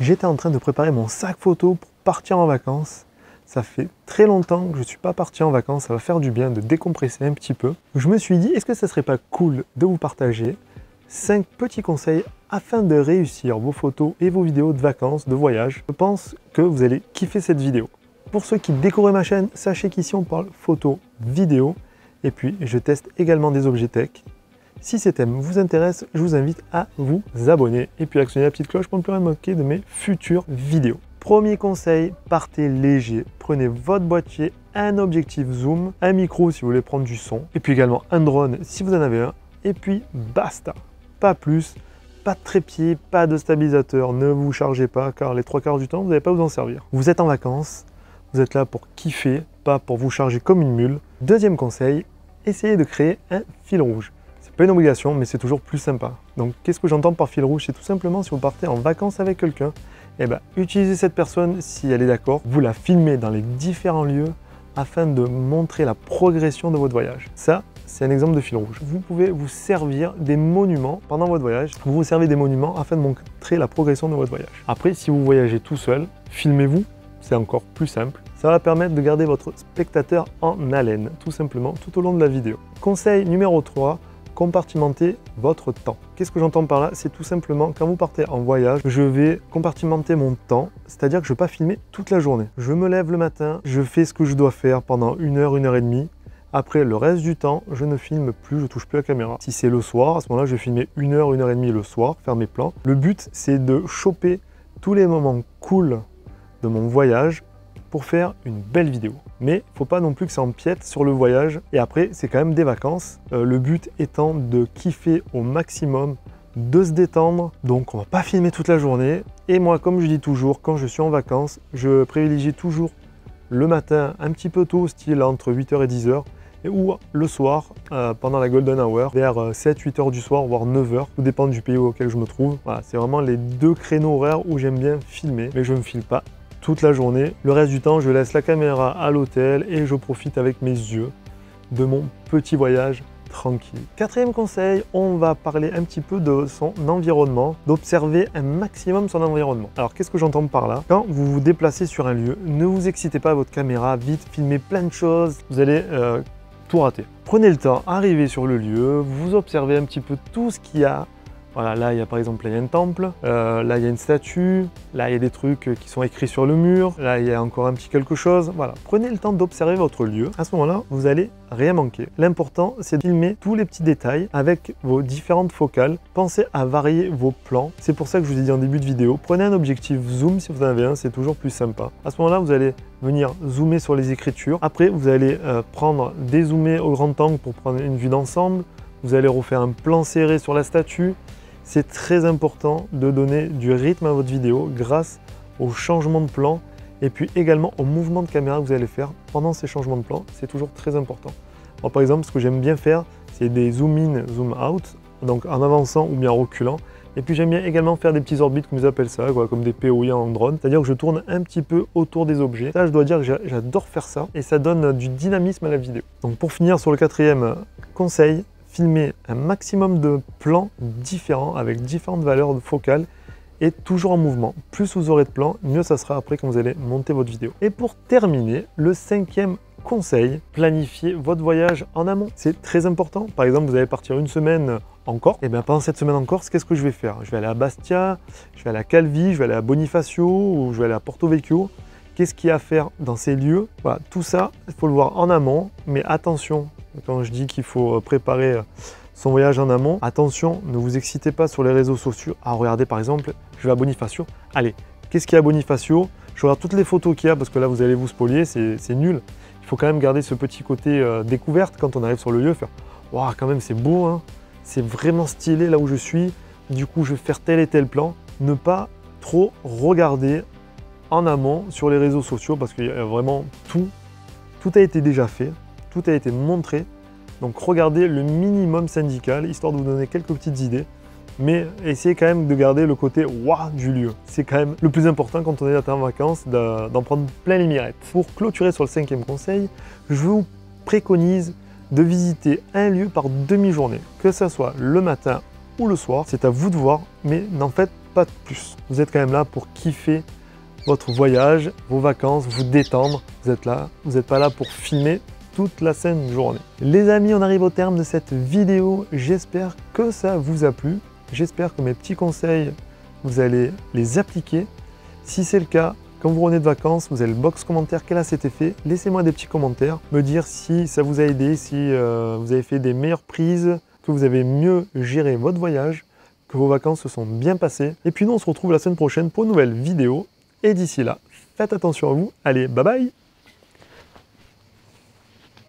J'étais en train de préparer mon sac photo pour partir en vacances. Ça fait très longtemps que je ne suis pas parti en vacances, ça va faire du bien de décompresser un petit peu. Je me suis dit, est-ce que ça serait pas cool de vous partager 5 petits conseils afin de réussir vos photos et vos vidéos de vacances, de voyage. Je pense que vous allez kiffer cette vidéo. Pour ceux qui découvrent ma chaîne, sachez qu'ici on parle photo, vidéo, et puis je teste également des objets tech. Si ces thèmes vous intéressent, je vous invite à vous abonner et puis actionner la petite cloche pour ne plus rien manquer de mes futures vidéos. Premier conseil, partez léger. Prenez votre boîtier, un objectif zoom, un micro si vous voulez prendre du son, et puis également un drone si vous en avez un, et puis basta. Pas plus, pas de trépied, pas de stabilisateur, ne vous chargez pas car les 3/4 du temps vous n'allez pas vous en servir. Vous êtes en vacances, vous êtes là pour kiffer, pas pour vous charger comme une mule. Deuxième conseil, essayez de créer un fil rouge. C'est pas une obligation, mais c'est toujours plus sympa. Donc qu'est-ce que j'entends par fil rouge? C'est tout simplement si vous partez en vacances avec quelqu'un, utilisez cette personne si elle est d'accord, vous la filmez dans les différents lieux afin de montrer la progression de votre voyage. Ça, c'est un exemple de fil rouge. Vous pouvez vous servir des monuments pendant votre voyage. Vous vous servez des monuments afin de montrer la progression de votre voyage. Après, si vous voyagez tout seul, filmez-vous. C'est encore plus simple. Ça va permettre de garder votre spectateur en haleine, tout simplement, tout au long de la vidéo. Conseil numéro 3, compartimenter votre temps. Qu'est-ce que j'entends par là? C'est tout simplement, quand vous partez en voyage, je vais compartimenter mon temps, c'est-à-dire que je ne vais pas filmer toute la journée. Je me lève le matin, je fais ce que je dois faire pendant 1 heure, 1 heure et demie. Après, le reste du temps, je ne filme plus, je touche plus la caméra. Si c'est le soir, à ce moment-là, je vais filmer 1 heure, 1 heure et demie le soir, faire mes plans. Le but, c'est de choper tous les moments cool de mon voyage pour faire une belle vidéo. Mais il ne faut pas non plus que ça empiète sur le voyage. Et après, c'est quand même des vacances. Le but étant de kiffer au maximum, de se détendre. Donc, on ne va pas filmer toute la journée. Et moi, comme je dis toujours, quand je suis en vacances, je privilégie toujours le matin un petit peu tôt, style entre 8h et 10h. Ou le soir, pendant la golden hour, vers 7-8 heures du soir, voire 9 heures, tout dépend du pays auquel je me trouve. Voilà, c'est vraiment les 2 créneaux horaires où j'aime bien filmer, mais je ne filme pas toute la journée. Le reste du temps, je laisse la caméra à l'hôtel et je profite avec mes yeux de mon petit voyage tranquille. 4e conseil, on va parler un petit peu de son environnement, d'observer un maximum son environnement. Alors qu'est-ce que j'entends par là? Quand vous vous déplacez sur un lieu, ne vous excitez pas à votre caméra, vite filmez plein de choses, vous allez tout rater. Prenez le temps, arrivez sur le lieu, vous observez un petit peu tout ce qu'il y a. Voilà, là, il y a par exemple, là, il y a un temple, là, il y a une statue, là, il y a des trucs qui sont écrits sur le mur, là, il y a encore un petit quelque chose. Voilà, prenez le temps d'observer votre lieu. À ce moment-là, vous allez rien manquer. L'important, c'est de filmer tous les petits détails avec vos différentes focales. Pensez à varier vos plans. C'est pour ça que je vous ai dit en début de vidéo, prenez un objectif zoom si vous en avez un, c'est toujours plus sympa. À ce moment-là, vous allez venir zoomer sur les écritures. Après, vous allez dézoomer au grand angle pour prendre une vue d'ensemble. Vous allez refaire un plan serré sur la statue. C'est très important de donner du rythme à votre vidéo grâce au changement de plan et puis également au mouvement de caméra que vous allez faire pendant ces changements de plan. C'est toujours très important. Alors, par exemple, ce que j'aime bien faire, c'est des zoom in, zoom out, donc en avançant ou bien en reculant. Et puis j'aime bien également faire des petits orbites, comme ils appellent ça, quoi, comme des POI en drone. C'est-à-dire que je tourne un petit peu autour des objets. Ça, je dois dire que j'adore faire ça et ça donne du dynamisme à la vidéo. Donc pour finir sur le 4e conseil, filmer un maximum de plans différents avec différentes valeurs de focale et toujours en mouvement. Plus vous aurez de plans, mieux ça sera après quand vous allez monter votre vidéo. Et pour terminer, le 5e conseil, planifiez votre voyage en amont. C'est très important. Par exemple, vous allez partir une semaine en Corse. Et bien pendant cette semaine en Corse, qu'est-ce que je vais faire? Je vais aller à Bastia, je vais aller à Calvi, je vais aller à Bonifacio ou je vais aller à Porto Vecchio. Qu'est-ce qu'il y a à faire dans ces lieux? Voilà, tout ça, il faut le voir en amont, mais attention, quand je dis qu'il faut préparer son voyage en amont, attention, ne vous excitez pas sur les réseaux sociaux. Ah, regardez par exemple, je vais à Bonifacio. Allez, qu'est-ce qu'il y a à Bonifacio? Je regarde toutes les photos qu'il y a parce que là vous allez vous spolier, c'est nul. Il faut quand même garder ce petit côté découverte quand on arrive sur le lieu, faire waouh, quand même c'est beau, hein, c'est vraiment stylé là où je suis, du coup je vais faire tel et tel plan. Ne pas trop regarder en amont sur les réseaux sociaux parce qu'il y a vraiment tout a été déjà fait, tout a été montré. Donc regardez le minimum syndical, histoire de vous donner quelques petites idées. Mais essayez quand même de garder le côté waouh du lieu. C'est quand même le plus important quand on est en vacances, d'en prendre plein les mirettes. Pour clôturer sur le 5e conseil, je vous préconise de visiter un lieu par demi-journée. Que ce soit le matin ou le soir, c'est à vous de voir, mais n'en faites pas de plus. Vous êtes quand même là pour kiffer votre voyage, vos vacances, vous détendre. Vous êtes là, vous n'êtes pas là pour filmer toute la saine journée. Les amis, on arrive au terme de cette vidéo. J'espère que ça vous a plu. J'espère que mes petits conseils, vous allez les appliquer. Si c'est le cas, quand vous revenez de vacances, vous avez le box commentaire, quel a cet effet? Laissez-moi des petits commentaires, me dire si ça vous a aidé, si vous avez fait des meilleures prises, que vous avez mieux géré votre voyage, que vos vacances se sont bien passées. Et puis nous, on se retrouve la semaine prochaine pour une nouvelle vidéo. Et d'ici là, faites attention à vous. Allez, bye bye!